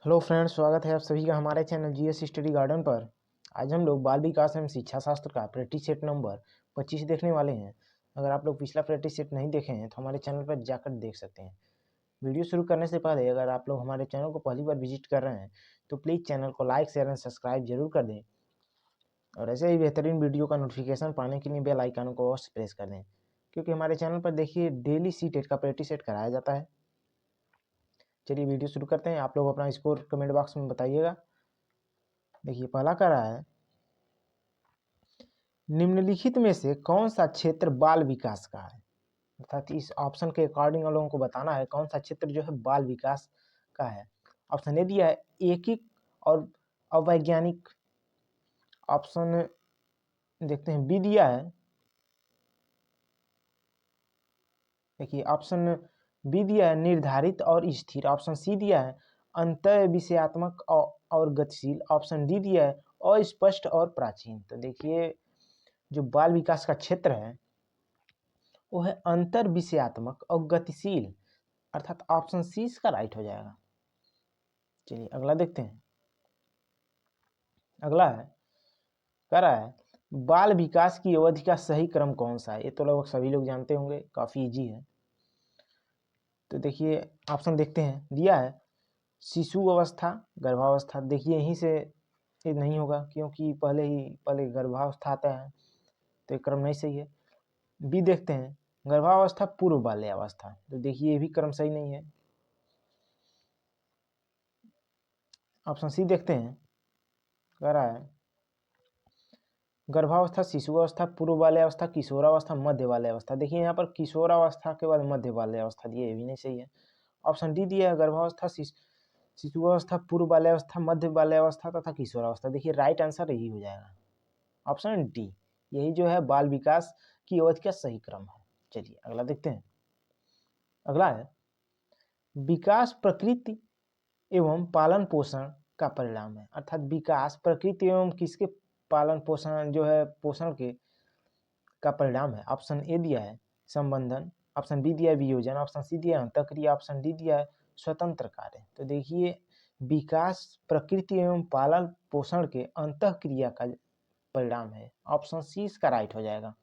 Hello friends, स्वागत है आप सभी का हमारे चैनल जीएस स्टडी गार्डन पर। आज हम लोग बाल विकास एवं शिक्षा शास्त्र का प्रैक्टिस सेट नंबर 25 देखने वाले हैं। अगर आप लोग पिछला प्रैक्टिस सेट नहीं देखे हैं तो हमारे चैनल पर जाकर देख सकते हैं। वीडियो शुरू करने से पहले अगर आप लोग हमारे चैनल को पहली बार विजिट कर रहे हैं तो प्लीज़ चैनल को लाइक, शेयर एंड सब्सक्राइब जरूर कर दें और ऐसे ही बेहतरीन वीडियो का नोटिफिकेशन पाने के लिए बेल आइकन को अवश्य प्रेस कर दें, क्योंकि हमारे चैनल पर देखिए डेली सी-टेट का प्रैक्टिस सेट कराया जाता है। चलिए वीडियो शुरू करते हैं। आप लोग अपना स्कोर कमेंट बॉक्स में बताइएगा। देखिए पहला कह रहा है, निम्नलिखित में से कौन सा क्षेत्र बाल विकास का है। अर्थात इस ऑप्शन के अकॉर्डिंग हम लोगों को बताना है कौन सा क्षेत्र जो है बाल विकास का है। ऑप्शन ए दिया है एकीक और अवैज्ञानिक। ऑप्शन देखते हैं बी दिया है, देखिए ऑप्शन बी दिया है निर्धारित और स्थिर। ऑप्शन सी दिया है अंतः विषयात्मक और गतिशील। ऑप्शन डी दिया है अस्पष्ट और प्राचीन। तो देखिए जो बाल विकास का क्षेत्र है वो है अंतर विषयात्मक और गतिशील, अर्थात ऑप्शन सी इसका राइट हो जाएगा। चलिए अगला देखते हैं। अगला है, कह रहा है बाल विकास की अवधि का सही क्रम कौन सा है। ये तो लगभग सभी लोग जानते होंगे, काफी इजी है। तो देखिए ऑप्शन देखते हैं। दिया है शिशु अवस्था, गर्भावस्था। देखिए यहीं से ये नहीं होगा क्योंकि पहले गर्भावस्था आता है, तो ये क्रम नहीं सही है। बी देखते हैं गर्भावस्था पूर्व बाल्यावस्था। तो देखिए ये भी क्रम सही नहीं है। ऑप्शन सी देखते हैं, कह रहा है गर्भावस्था, शिशु अवस्था, पूर्व बाल्यावस्था, किशोरावस्था, मध्य बाल्यावस्था। देखिए यहाँ पर किशोरावस्था के बाद मध्य बाल्यावस्था दिए, ये भी नहीं सही है। ऑप्शन डी दिया है गर्भावस्था, शिशु अवस्था, पूर्व बाल्यावस्था, मध्य बाल्यावस्था तथा किशोरावस्था। देखिए राइट आंसर यही हो जाएगा, ऑप्शन डी। यही जो है बाल विकास की अवधि का सही क्रम है। चलिए अगला देखते हैं। अगला है विकास प्रकृति एवं पालन पोषण का परिणाम है। अर्थात विकास प्रकृति एवं किसके पालन पोषण जो है पोषण के का परिणाम है। ऑप्शन ए दिया है संबंधन। ऑप्शन बी दिया है वियोजन। ऑप्शन सी दिया है अंतःक्रिया। ऑप्शन डी दिया है स्वतंत्र कार्य। तो देखिए विकास प्रकृति एवं पालन पोषण के अंतःक्रिया का परिणाम है। ऑप्शन सी इसका राइट हो जाएगा।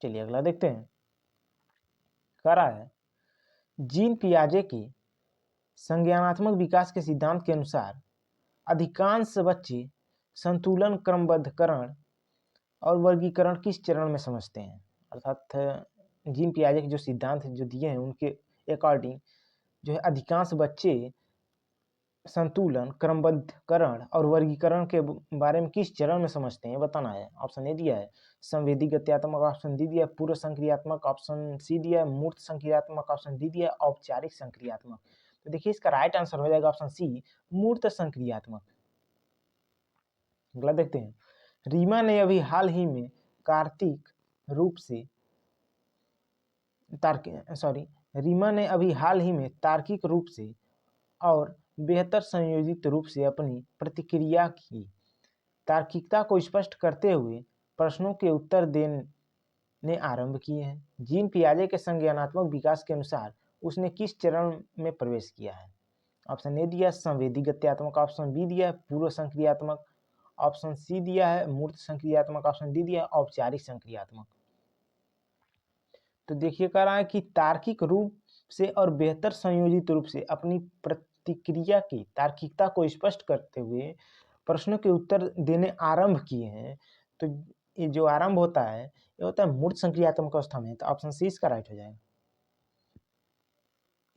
चलिए अगला देखते हैं। कह रहा है जीन पियाजे की संज्ञानात्मक विकास के सिद्धांत के अनुसार अधिकांश बच्चे संतुलन, क्रमबद्धकरण और वर्गीकरण किस चरण में समझते हैं। अर्थात जीन पियाजे के जो सिद्धांत जो दिए हैं उनके अकॉर्डिंग जो है अधिकांश बच्चे संतुलन, क्रमबद्धकरण और वर्गीकरण के बारे में किस चरण में समझते हैं बताना है। ऑप्शन ए दिया है संवेदी गत्यात्मक। ऑप्शन डी दिया है पूर्व संक्रियात्मक। ऑप्शन सी दिया है मूर्त संक्रियात्मक। ऑप्शन डी दिया है औपचारिक संक्रियात्मक। तो देखिए इसका राइट आंसर हो जाएगा ऑप्शन सी मूर्त संक्रियात्मक। अगला देखते हैं। रीमा ने अभी हाल ही में तार्किक रूप से और बेहतर संयोजित रूप से अपनी प्रतिक्रिया की। तार्किकता को स्पष्ट करते हुए प्रश्नों के उत्तर देने आरंभ किए हैं। जीन पियाजे के संज्ञानात्मक विकास के अनुसार उसने किस चरण में प्रवेश किया है। ऑप्शन ए दिया संवेदी गत्यात्मक। ऑप्शन बी दिया है पूर्व संक्रियात्मक। ऑप्शन सी दिया है मूर्त संक्रियात्मक। ऑप्शन डी दिया है औपचारिक संक्रियात्मक। तो देखिए कह रहा है कि तार्किक रूप से और बेहतर संयोजित रूप से अपनी प्रतिक्रिया की तार्किकता को स्पष्ट करते हुए प्रश्नों के उत्तर देने आरंभ किए हैं। तो ये जो आरंभ होता है ये होता है मूर्त संक्रियात्मक अवस्था में। तो ऑप्शन सी इसका राइट हो जाएगा।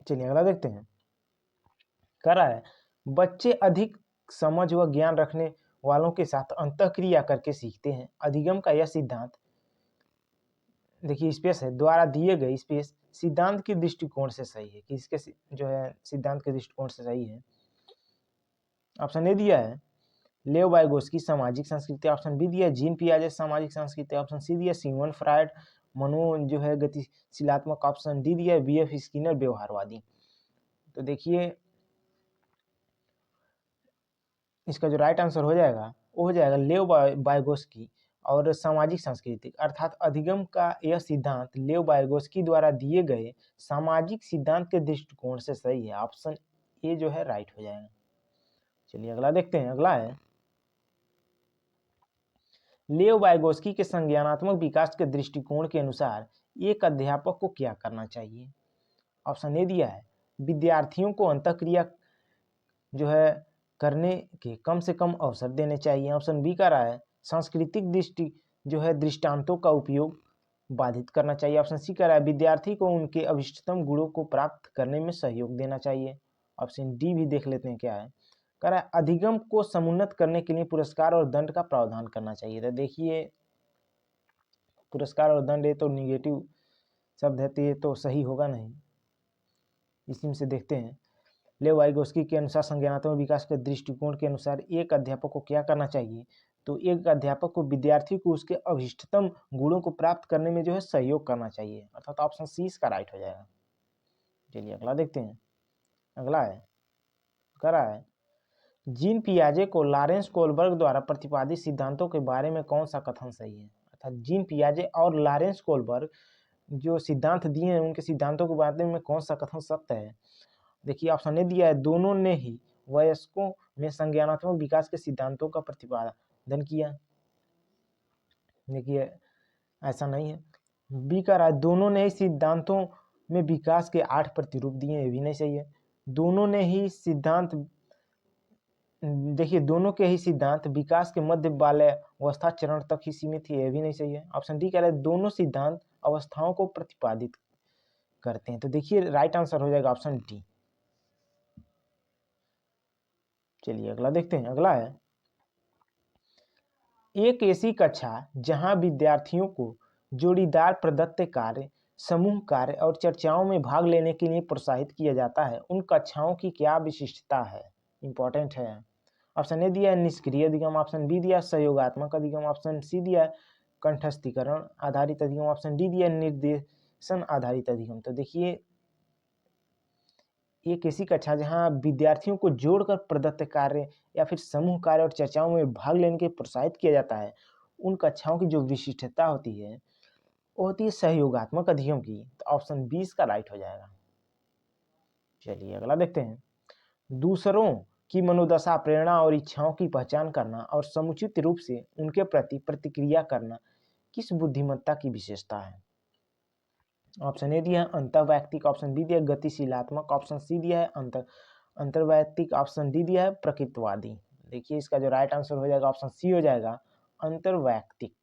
चलिए अगला देखते हैं। कह रहा है बच्चे अधिक समझ व ज्ञान रखने वालों के साथ अंतःक्रिया करके सीखते हैं। अधिगम का यह सिद्धांत देखिए स्पेस है द्वारा दिए गए स्पेस सिद्धांत के दृष्टिकोण से सही है कि इसके जो है सिद्धांत के दृष्टिकोण से सही है। ऑप्शन ए दिया है लेव वाइगोस्की सामाजिक संस्कृति। ऑप्शन बी दिया है जीन पियाजे सामाजिक संस्कृति। ऑप्शन सी दिया सिगमंड फ्रायड मनो जो है गतिशीलात्मक। ऑप्शन डी दिया बीएफ स्किनर व्यवहारवादी। तो देखिए इसका जो राइट आंसर हो जाएगा वो हो जाएगा लेव वाइगोस्की और सामाजिक संस्कृति। अर्थात अधिगम का यह सिद्धांत लेव वाइगोस्की द्वारा दिए गए सामाजिक सिद्धांत के दृष्टिकोण से सही है। ऑप्शन ए जो है राइट हो जाएगा। चलिए अगला देखते हैं। अगला है लेव वाइगोस्की के संज्ञानात्मक विकास के दृष्टिकोण के अनुसार एक अध्यापक को क्या करना चाहिए। ऑप्शन ए दिया है विद्यार्थियों को अंतःक्रिया जो है करने के कम से कम अवसर देने चाहिए। ऑप्शन बी कह रहा है सांस्कृतिक दृष्टांतों का उपयोग बाधित करना चाहिए। ऑप्शन सी कह रहा है विद्यार्थी को उनके अभिष्टतम गुणों को प्राप्त करने में सहयोग देना चाहिए। ऑप्शन डी भी देख लेते हैं क्या है। कह रहा है अधिगम को समुन्नत करने के लिए पुरस्कार और दंड का प्रावधान करना चाहिए। तो देखिए पुरस्कार और दंड ये तो निगेटिव शब्द है, तो ये तो सही होगा नहीं। इसी में से देखते हैं लेव वाइगोस्की के अनुसार संज्ञानात्मक विकास के दृष्टिकोण के अनुसार एक अध्यापक को क्या करना चाहिए। तो एक अध्यापक को विद्यार्थी को उसके अभिष्टतम गुणों को प्राप्त करने में जो है सहयोग करना चाहिए, अर्थात ऑप्शन सी इसका राइट हो जाएगा। चलिए अगला देखते हैं। अगला है कह रहा है जीन पियाजे को लॉरेंस कोलबर्ग द्वारा प्रतिपादित सिद्धांतों के बारे में कौन सा कथन सही है। अर्थात जीन पियाजे और लॉरेंस कोलबर्ग जो सिद्धांत दिए हैं उनके सिद्धांतों के बारे में कौन सा कथन सत्य है। देखिए ऑप्शन ए दिया है दोनों ने ही वयस्कों में संज्ञानात्मक विकास के सिद्धांतों का प्रतिपादन किया। देखिए ऐसा नहीं है। बी कह रहा है दोनों ने ही सिद्धांतों में विकास के 8 प्रतिरूप दिए, ये भी नहीं सही है। दोनों ने ही सिद्धांत देखिए दोनों के ही सिद्धांत विकास के मध्य बाल्यावस्था चरण तक ही सीमित है, ये भी नहीं सही है। ऑप्शन डी कह रहा है दोनों सिद्धांत अवस्थाओं को प्रतिपादित करते हैं। तो देखिए राइट आंसर हो जाएगा ऑप्शन डी। चलिए अगला देखते हैं। अगला है एक ऐसी कक्षा जहां विद्यार्थियों को जोड़ीदार प्रदत्त कार्य, समूह कार्य और चर्चाओं में भाग लेने के लिए प्रोत्साहित किया जाता है, उन कक्षाओं की क्या विशिष्टता है। इंपॉर्टेंट है। ऑप्शन ए दिया है निष्क्रिय अधिगम, ऑप्शन बी दिया सहयोगात्मक अधिगम, ऑप्शन सी दिया है कंठस्थीकरण आधारित अधिगम, ऑप्शन डी दिया निर्देशन आधारित अधिगम। तो देखिए एक ऐसी कक्षा जहां विद्यार्थियों को जोड़कर प्रदत्त कार्य या फिर समूह कार्य और चर्चाओं में भाग लेने के प्रोत्साहित किया जाता है, उन कक्षाओं की जो विशिष्टता होती है वो होती है सहयोगात्मक अधिगम की। तो ऑप्शन 20 का राइट हो जाएगा। चलिए अगला देखते हैं। दूसरों की मनोदशा, प्रेरणा और इच्छाओं की पहचान करना और समुचित रूप से उनके प्रति प्रतिक्रिया करना किस बुद्धिमत्ता की विशेषता है। ऑप्शन ए दिया है अंतर्वैयक्तिक, ऑप्शन बी दिया है गतिशीलात्मक, ऑप्शन सी दिया है अंतर्वैयक्तिक, ऑप्शन डी दिया है प्रकृतिवादी। देखिए इसका जो राइट आंसर हो जाएगा ऑप्शन सी हो जाएगा अंतर्वैयक्तिक।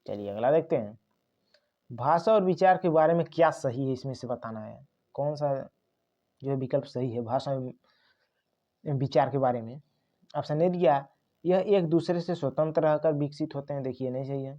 चलिए अगला देखते हैं। भाषा और विचार के बारे में क्या सही है, इसमें से बताना है कौन सा जो विकल्प सही है भाषा विचार के बारे में। ऑप्शन ए दिया यह एक दूसरे से स्वतंत्र रहकर विकसित होते हैं। देखिए नहीं सही है,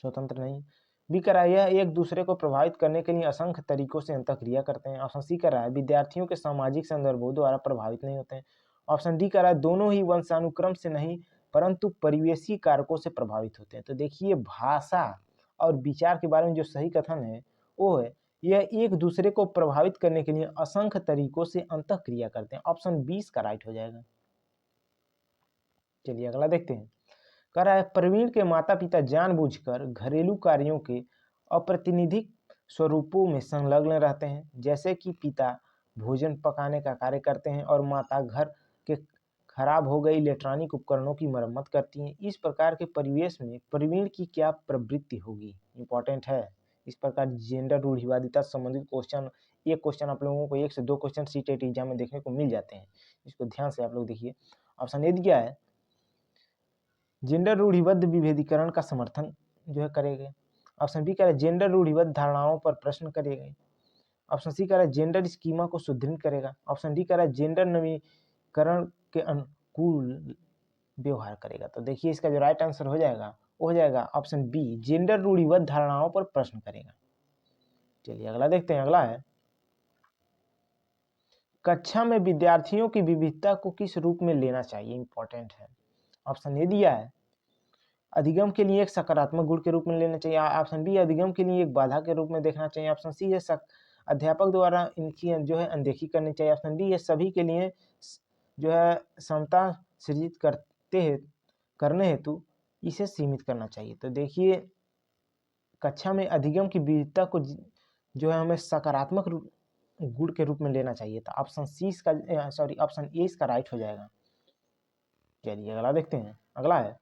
स्वतंत्र नहीं। बी कह रहा है यह एक दूसरे को प्रभावित करने के लिए असंख्य तरीकों से अंतःक्रिया करते हैं। ऑप्शन सी कह रहा है विद्यार्थियों के सामाजिक संदर्भों द्वारा प्रभावित नहीं होते हैं। ऑप्शन डी कह रहा है दोनों ही वंशानुक्रम से नहीं परंतु परिवेशी कारकों से प्रभावित होते हैं। तो देखिए भाषा और विचार के बारे में जो सही कथन है वो है यह एक दूसरे को प्रभावित करने के लिए असंख्य तरीकों से अंतःक्रिया करते हैं। ऑप्शन 20 का राइट हो जाएगा। चलिए अगला देखते हैं। कह रहा है प्रवीण के माता पिता जानबूझकर घरेलू कार्यों के अप्रातिनिधिक स्वरूपों में संलग्न रहते हैं, जैसे कि पिता भोजन पकाने का कार्य करते हैं और माता घर के खराब हो गए इलेक्ट्रॉनिक उपकरणों की मरम्मत करती हैं। इस प्रकार के परिवेश में प्रवीण की क्या प्रवृत्ति होगी। इंपॉर्टेंट है। इस प्रकार जेंडर रूढ़िवादिता संबंधित क्वेश्चन, एक क्वेश्चन आप लोगों को 1 से 2 क्वेश्चन सीटेट एग्जाम में देखने को मिल जाते हैं। इसको ध्यान से आप लोग देखिए। ऑप्शन ए दिया है जेंडर रूढ़िबद्ध विभेदीकरण का समर्थन जो है करेंगे। ऑप्शन बी कह रहा है जेंडर रूढ़िबद्ध धारणाओं पर प्रश्न करेंगे। ऑप्शन सी कह रहा है जेंडर स्कीमा को सुदृढ़ करेगा। ऑप्शन डी कह रहा है जेंडर नवीकरण के अनुकूल व्यवहार करेगा। तो देखिए इसका जो राइट आंसर हो जाएगा वो हो जाएगा ऑप्शन बी जेंडर रूढ़िबद्ध धारणाओं पर प्रश्न करेगा। चलिए अगला देखते हैं। अगला है कक्षा में विद्यार्थियों की विविधता को किस रूप में लेना चाहिए। इंपॉर्टेंट है। ऑप्शन ए दिया है अधिगम के लिए एक सकारात्मक गुण के रूप में लेना चाहिए। ऑप्शन बी अधिगम के लिए एक बाधा के रूप में देखना चाहिए। ऑप्शन सी है अध्यापक द्वारा इनकी जो है अनदेखी करनी चाहिए। ऑप्शन डी है सभी के लिए जो है समता सृजित करने हेतु इसे सीमित करना चाहिए। तो देखिए कक्षा में अधिगम की विविधता को जो है हमें सकारात्मक गुण के रूप में लेना चाहिए। तो ऑप्शन ऑप्शन ए इसका राइट हो जाएगा। चलिए अगला देखते हैं। अगला है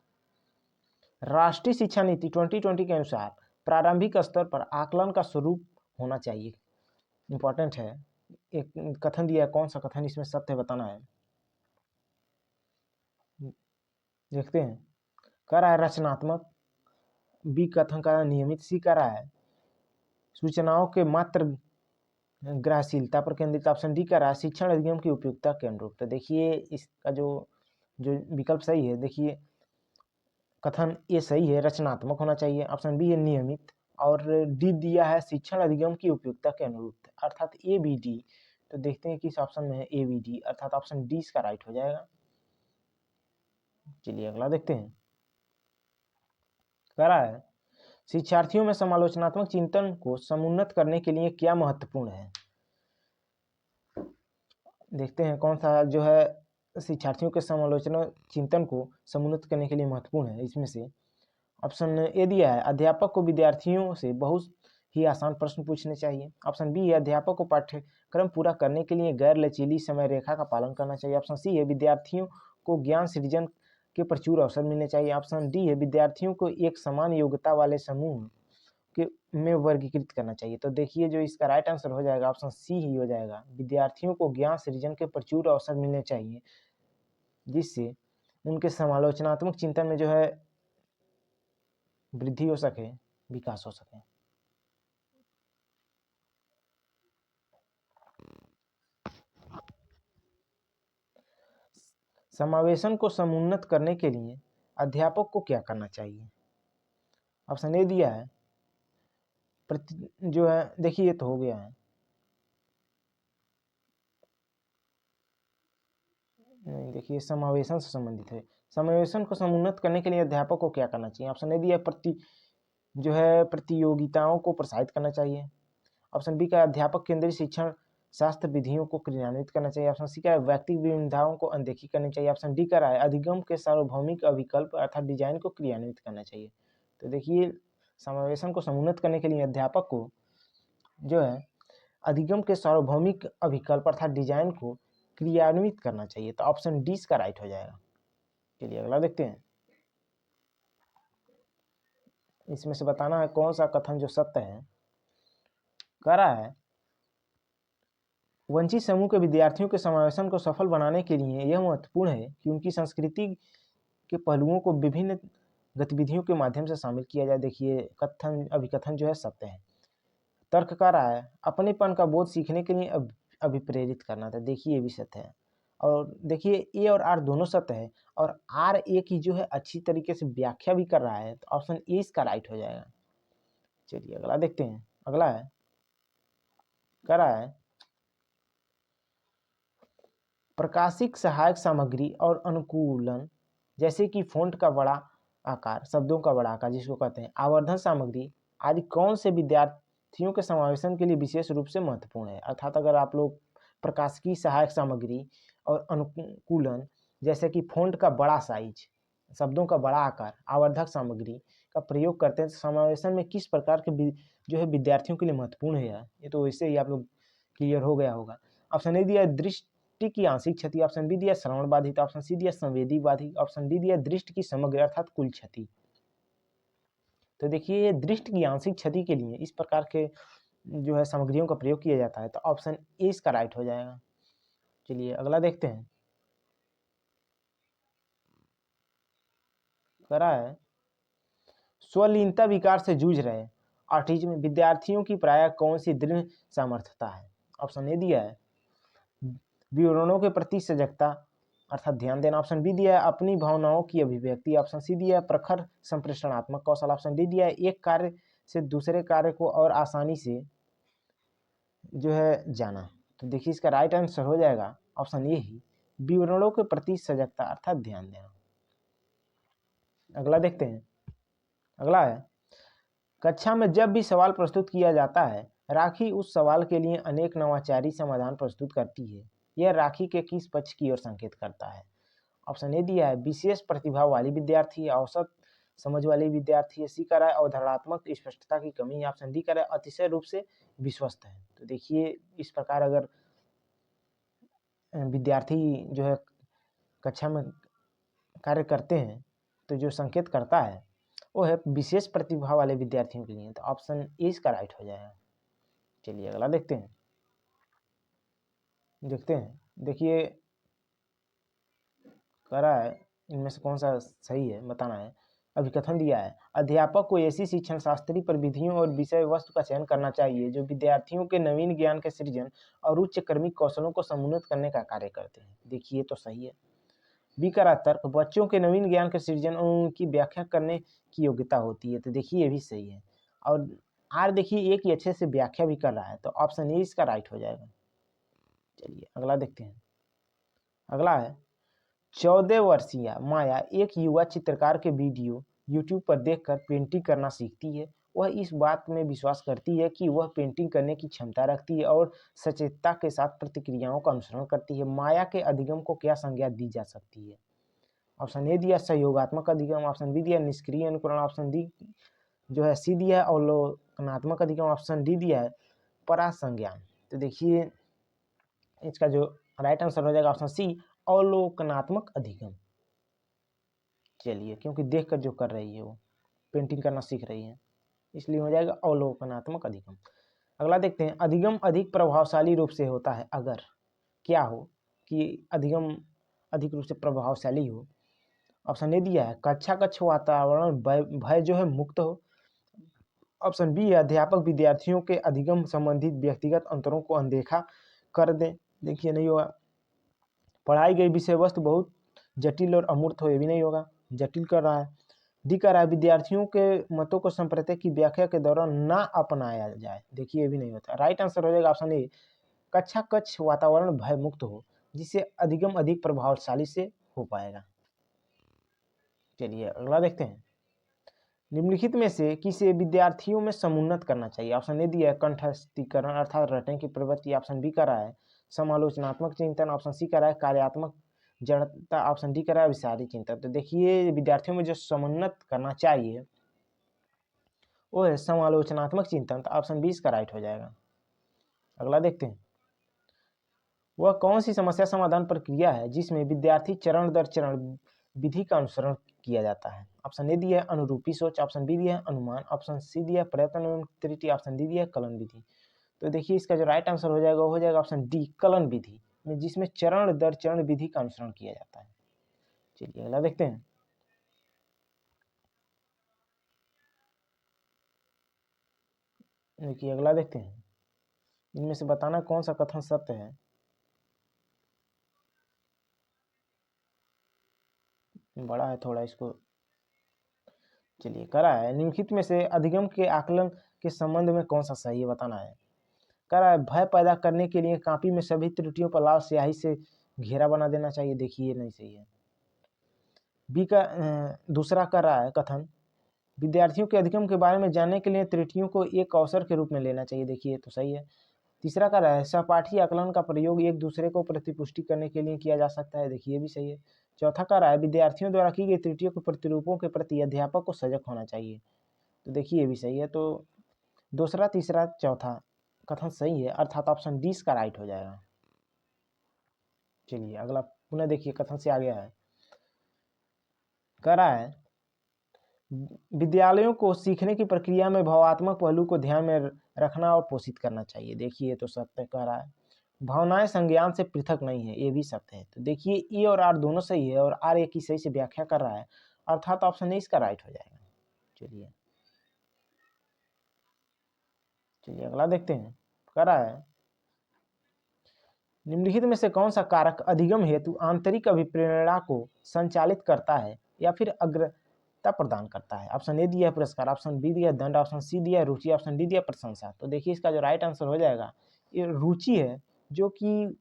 राष्ट्रीय शिक्षा नीति 2020 के अनुसार प्रारंभिक स्तर पर आकलन का स्वरूप होना चाहिए। इंपॉर्टेंट है, एक कथन दिया है, कौन सा कथन इसमें सत्य बताना है। देखते हैं। कह रहा है रचनात्मक, बी कथन का नियमित, सी कह रहा है सूचनाओं के मात्र ग्रहशीलता पर केंद्रित, ऑप्शन डी कह रहा है शिक्षण अधिगम की उपयुक्तता के अनुरूप। तो देखिए इसका जो विकल्प सही है, देखिए कथन ये सही है, रचनात्मक होना चाहिए। ऑप्शन बी है नियमित, और डी दिया है शिक्षण अधिगम की उपयुक्तता के अनुरूप, अर्थात ए बी डी। तो देखते हैं किस ऑप्शन में है ए बी डी, अर्थात ऑप्शन डी इसका राइट हो जाएगा। चलिए अगला देखते हैं। कह रहा है शिक्षार्थियों में समालोचनात्मक चिंतन को समुन्नत करने के लिए क्या महत्वपूर्ण है। देखते हैं कौन सा जो है शिक्षार्थियों के समालोचना चिंतन को समुन्नत करने के लिए महत्वपूर्ण है। इसमें से ऑप्शन ए दिया है अध्यापक को विद्यार्थियों से बहुत ही आसान प्रश्न पूछने चाहिए। ऑप्शन बी है अध्यापक को पाठ्यक्रम पूरा करने के लिए गैर लचीली समय रेखा का पालन करना चाहिए। ऑप्शन सी है विद्यार्थियों को ज्ञान सृजन के प्रचुर अवसर मिलने चाहिए। ऑप्शन डी है विद्यार्थियों को एक समान योग्यता वाले समूह के में वर्गीकृत करना चाहिए। तो देखिए जो इसका राइट आंसर हो जाएगा ऑप्शन सी ही हो जाएगा, विद्यार्थियों को ज्ञान सृजन के प्रचुर अवसर मिलने चाहिए, जिससे उनके समालोचनात्मक चिंतन में जो है वृद्धि हो सके, विकास हो सके। समावेशन को समुन्नत करने के लिए अध्यापक को क्या करना चाहिए। ऑप्शन ए दिया है जो है, देखिए ये तो हो गया है, नहीं देखिए समावेशन से संबंधित है। समावेशन को समुन्नत करने के लिए अध्यापक को क्या करना चाहिए। ऑप्शन ए दिया प्रतियोगिताओं को प्रोत्साहित करना चाहिए। ऑप्शन बी का अध्यापक केंद्रीय शिक्षण शास्त्र विधियों को क्रियान्वित करना चाहिए। ऑप्शन सी का है व्यक्तिगत विविधताओं को अनदेखी करनी चाहिए। ऑप्शन डी का है अधिगम के सार्वभौमिक अभिकल्प अर्थात डिजाइन को क्रियान्वित करना चाहिए। तो देखिए समावेशन को समुन्नत करने के लिए अध्यापक को जो है अधिगम के सार्वभौमिक अभिकल्प अर्थात डिजाइन को क्रियान्वित करना चाहिए। तो ऑप्शन डी इसका राइट हो जाएगा। चलिए अगला देखते हैं। इसमें से बताना है कौन सा कथन जो सत्य है। कह रहा है वंचित समूह के विद्यार्थियों के समावेशन को सफल बनाने के लिए यह महत्वपूर्ण है कि उनकी संस्कृति के पहलुओं को विभिन्न गतिविधियों के माध्यम से शामिल किया जाए। देखिए अभिकथन जो है सत्य है। तर्क कर रहा है अपनेपन का बोध सीखने के लिए अभिप्रेरित करना था। देखिए ये भी सत्य है। और देखिए ए और आर दोनों सत्य है, और आर ए की जो है अच्छी तरीके से व्याख्या भी कर रहा है। तो ऑप्शन ए इसका राइट हो जाएगा। चलिए अगला देखते हैं। अगला है कह रहा है प्रकाशिक सहायक सामग्री और अनुकूलन जैसे कि फ़ॉन्ट का बड़ा आकार, शब्दों का बड़ा आकार जिसको कहते हैं, आवर्धन सामग्री आदि कौन से विद्यार्थियों के समावेशन के लिए विशेष रूप से महत्वपूर्ण है। अर्थात अगर आप लोग प्रकाशिकी सहायक सामग्री और अनुकूलन जैसे कि फ़ॉन्ट का बड़ा साइज, शब्दों का बड़ा आकार, आवर्धक सामग्री का प्रयोग करते हैं, समावेशन में किस प्रकार के जो है विद्यार्थियों के लिए महत्वपूर्ण है। ये तो वैसे ही आप लोग क्लियर हो गया होगा। ऑप्शन ए दिया दृष्टि की आंशिक क्षति, ऑप्शन बी दिया श्रवण बाधित, ऑप्शन सी दिया संवेदी बाधित, ऑप्शन डी दिया दृष्टि की समग्र अर्थात कुल क्षति। तो देखिए दृष्टि की आंशिक क्षति के लिए इस प्रकार के जो है सामग्रियों का प्रयोग किया जाता है। तो ऑप्शन ए इसका राइट हो जाएगा। चलिए अगला देखते हैं। कह रहा है स्वलीनता विकार से जूझ रहे ऑटिज्म विद्यार्थियों की प्रायः कौन सी दृढ़ सामर्थ्यता है। ऑप्शन ए दिया है विवरणों के प्रति सजगता अर्थात ध्यान देना। ऑप्शन बी दिया है अपनी भावनाओं की अभिव्यक्ति। ऑप्शन सी दिया है प्रखर संप्रेषणात्मक कौशल। ऑप्शन डी दिया है एक कार्य से दूसरे कार्य को और आसानी से जो है जाना। तो देखिए इसका राइट आंसर हो जाएगा ऑप्शन ए ही, विवरणों के प्रति सजगता अर्थात ध्यान देना। अगला देखते हैं। अगला है कक्षा में जब भी सवाल प्रस्तुत किया जाता है राखी उस सवाल के लिए अनेक नवाचारी समाधान प्रस्तुत करती है। यह राखी के किस पक्ष की ओर संकेत करता है। ऑप्शन ए दिया है विशेष प्रतिभा वाली विद्यार्थी, औसत समझ वाले विद्यार्थी है। सी कह रहा है अवधारणात्मक स्पष्टता की कमी है। ऑप्शन डी कह रहा है अतिशय रूप से विश्वस्त है। तो देखिए इस प्रकार अगर विद्यार्थी जो है कक्षा में कार्य करते हैं तो जो संकेत करता है वो है विशेष प्रतिभा वाले विद्यार्थियों के लिए। तो ऑप्शन ए इसका राइट हो जाएगा। चलिए अगला देखते हैं। देखिए कह रहा है इनमें से कौन सा सही है बताना है। अभिकथन दिया है अध्यापक को ऐसी शिक्षण शास्त्रीय प्रविधियों और विषय वस्तु का चयन करना चाहिए जो विद्यार्थियों के नवीन ज्ञान के सृजन और उच्च कर्मिक कौशलों को समुन्नत करने का कार्य करते हैं। देखिए तो सही है। बी का तर्क बच्चों के नवीन ज्ञान के सृजन और उनकी व्याख्या करने की योग्यता होती है। तो देखिए ये भी सही है। और आर देखिए एक ही अच्छे से व्याख्या भी कर रहा है। तो ऑप्शन ए इसका राइट हो जाएगा। चलिए अगला देखते हैं। अगला है 14 वर्षीय माया एक युवा चित्रकार के वीडियो यूट्यूब पर देखकर पेंटिंग करना सीखती है। वह इस बात में विश्वास करती है कि वह पेंटिंग करने की क्षमता रखती है और सचेतता के साथ प्रतिक्रियाओं का अनुसरण करती है। माया के अधिगम को क्या संज्ञा दी जा सकती है। ऑप्शन ए दिया सहयोगात्मक अधिगम, ऑप्शन बी दिया निष्क्रिय अनुकरण, ऑप्शन डी जो है सी दिया है अवलोकनात्मक अधिगम, ऑप्शन डी दिया है परासंज्ञान। तो देखिए इसका जो राइट आंसर हो जाएगा ऑप्शन सी अवलोकनात्मक अधिगम। चलिए क्योंकि देखकर जो कर रही है वो पेंटिंग करना सीख रही है इसलिए हो जाएगा अवलोकनात्मक अधिगम। अगला देखते हैं अधिगम अधिक प्रभावशाली रूप से होता है अगर क्या हो कि अधिगम अधिक रूप से प्रभावशाली हो। ऑप्शन ए दिया है कक्षा कक्ष वातावरण भय जो है मुक्त हो। ऑप्शन बी है अध्यापक विद्यार्थियों के अधिगम संबंधित व्यक्तिगत अंतरों को अनदेखा कर दें। देखिए नहीं होगा। पढ़ाई गई विषय वस्तु बहुत जटिल और अमूर्त हो, ये भी नहीं होगा, जटिल कर रहा है। डी कर रहा है विद्यार्थियों के मतों को संप्रदाय की व्याख्या के दौरान ना अपनाया जाए। देखिए ये भी नहीं होता। राइट आंसर हो जाएगा ऑप्शन ए कक्षा कक्ष वातावरण भय मुक्त हो जिससे अधिगम अधिक प्रभावशाली से हो पाएगा। चलिए अगला देखते हैं। निम्नलिखित में से किसे विद्यार्थियों में समुन्नत करना चाहिए। ऑप्शन ए दिया है कंठस्थीकरण अर्थात रटने की प्रवृत्ति, ऑप्शन बी का रहा है समालोचनात्मक चिंतन, ऑप्शन सी का रहा है कार्यात्मक जड़ता, ऑप्शन डी का रहा है विषादी चिंतन। तो देखिए विद्यार्थियों में जो समुन्नत करना चाहिए वो है समालोचनात्मक चिंतन। तो ऑप्शन बी इसका राइट हो जाएगा। अगला देखते हैं। वह कौन सी समस्या समाधान प्रक्रिया है जिसमें विद्यार्थी चरण दर चरण विधि का अनुसरण किया जाता है। ऑप्शन ए दिया है अनुरूपी सोच, ऑप्शन बी दिया है अनुमान, ऑप्शन सी दिया है प्रयत्न एवं त्रुटि, ऑप्शन डी दिया है कलन विधि। तो देखिए इसका जो राइट आंसर हो जाएगा वो हो जाएगा ऑप्शन डी कलन विधि में जिसमें चरण दर चरण विधि का अनुसरण किया जाता है। चलिए अगला देखते हैं। देखिए अगला देखते हैं। इनमें से बताना कौन सा कथन सत्य है। बड़ा है थोड़ा इसको। चलिए करा है निम्नलिखित में से अधिगम के आकलन के संबंध में कौन सा सही है बताना है। करा है भय पैदा करने के लिए कॉपी में सभी त्रुटियों पर लाल स्याही से घेरा बना देना चाहिए। देखिए नहीं सही है। बी का दूसरा कर रहा है कथन विद्यार्थियों के अधिगम के बारे में जानने के लिए त्रुटियों को एक अवसर के रूप में लेना चाहिए। देखिए तो सही है। तीसरा कर रहा है सहपाठी आकलन का प्रयोग एक दूसरे को प्रतिपुष्टि करने के लिए किया जा सकता है। देखिए भी सही है। चौथा कर रहा है विद्यार्थियों द्वारा की गई त्रुटियों के प्रतिरूपों के प्रति अध्यापक को सजग होना चाहिए। तो देखिए ये भी सही है। तो दूसरा तीसरा चौथा कथन सही है अर्थात ऑप्शन डी का राइट हो जाएगा। चलिए अगला पुनः देखिए कथन से आ गया है। कह रहा है विद्यालयों को सीखने की प्रक्रिया में भावात्मक पहलू को ध्यान में रखना और पोषित करना चाहिए। देखिए तो सत्य कह रहा है भावनाएं संज्ञान से पृथक नहीं है, ये भी सत्य है। तो देखिए ई और आर दोनों सही है और आर एक ही सही से व्याख्या कर रहा है अर्थात ऑप्शन ए इसका राइट हो जाएगा। चलिए अगला देखते हैं। कह रहा है निम्नलिखित में से कौन सा कारक अधिगम हेतु आंतरिक अभिप्रेरणा को संचालित करता है या फिर अग्रता प्रदान करता है। ऑप्शन ए दिया है पुरस्कार, ऑप्शन बी दिया है दंड, ऑप्शन सी दिया है रुचि, ऑप्शन डी दिया है प्रशंसा। तो देखिए इसका जो राइट आंसर हो जाएगा ये रुचि है जो कि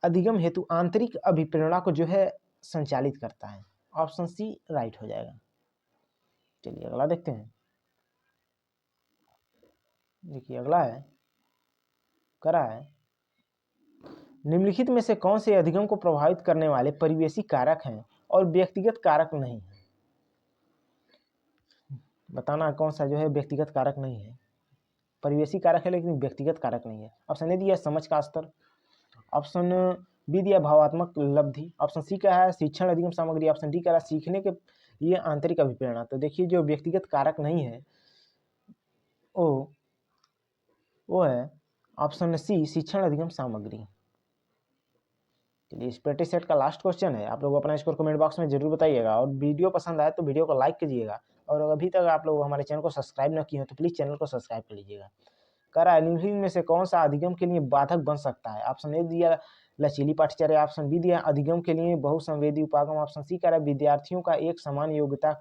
अधिगम हेतु आंतरिक अभिप्रेरणा को जो है संचालित करता है। ऑप्शन सी राइट हो जाएगा। चलिए अगला देखते हैं। देखिए अगला है करा है निम्नलिखित में से कौन से अधिगम को प्रभावित करने वाले परिवेशी कारक हैं और व्यक्तिगत कारक नहीं है। बताना कौन सा जो है व्यक्तिगत कारक नहीं है। परिवेशी कारक है लेकिन व्यक्तिगत कारक नहीं है। ऑप्शन ए दिया समझ का स्तर, ऑप्शन बी दिया भावात्मक उपलब्धि, ऑप्शन सी क्या है शिक्षण अधिगम सामग्री, ऑप्शन डी क्या है सीखने के लिए आंतरिक अभिप्रेरणा। तो देखिए जो व्यक्तिगत कारक नहीं है वो है ऑप्शन सी शिक्षण अधिगम सामग्री। चलिए इस प्रैक्टिस सेट का लास्ट क्वेश्चन है, आप लोग अपना स्कोर कमेंट बॉक्स में जरूर बताइएगा और वीडियो पसंद आए तो वीडियो को लाइक कीजिएगा और अभी तक आप लोग हमारे चैनल को सब्सक्राइब न किए हो तो प्लीज़ चैनल को सब्सक्राइब कर लीजिएगा। कह रहा है निम्नलिखित में से कौन सा अधिगम के लिए बाधक बन सकता है। ऑप्शन ए दिया लचीली पाठ्यचर्या, ऑप्शन बी दिया अधिगम के लिए बहुसंवेदी उपागम, ऑप्शन सी कह रहा है विद्यार्थियों का एक समान योग्यता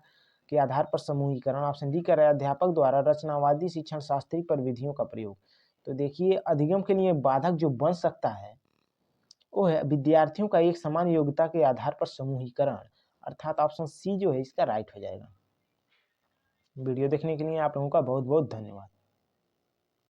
के आधार पर समूहीकरण, ऑप्शन डी कह रहा है अध्यापक द्वारा रचनावादी शिक्षण शास्त्री पर विधियों का प्रयोग। तो देखिए अधिगम के लिए बाधक जो बन सकता है वो है विद्यार्थियों का एक समान योग्यता के आधार पर समूहीकरण, अर्थात ऑप्शन सी जो है इसका राइट हो जाएगा। वीडियो देखने के लिए आप लोगों का बहुत बहुत धन्यवाद।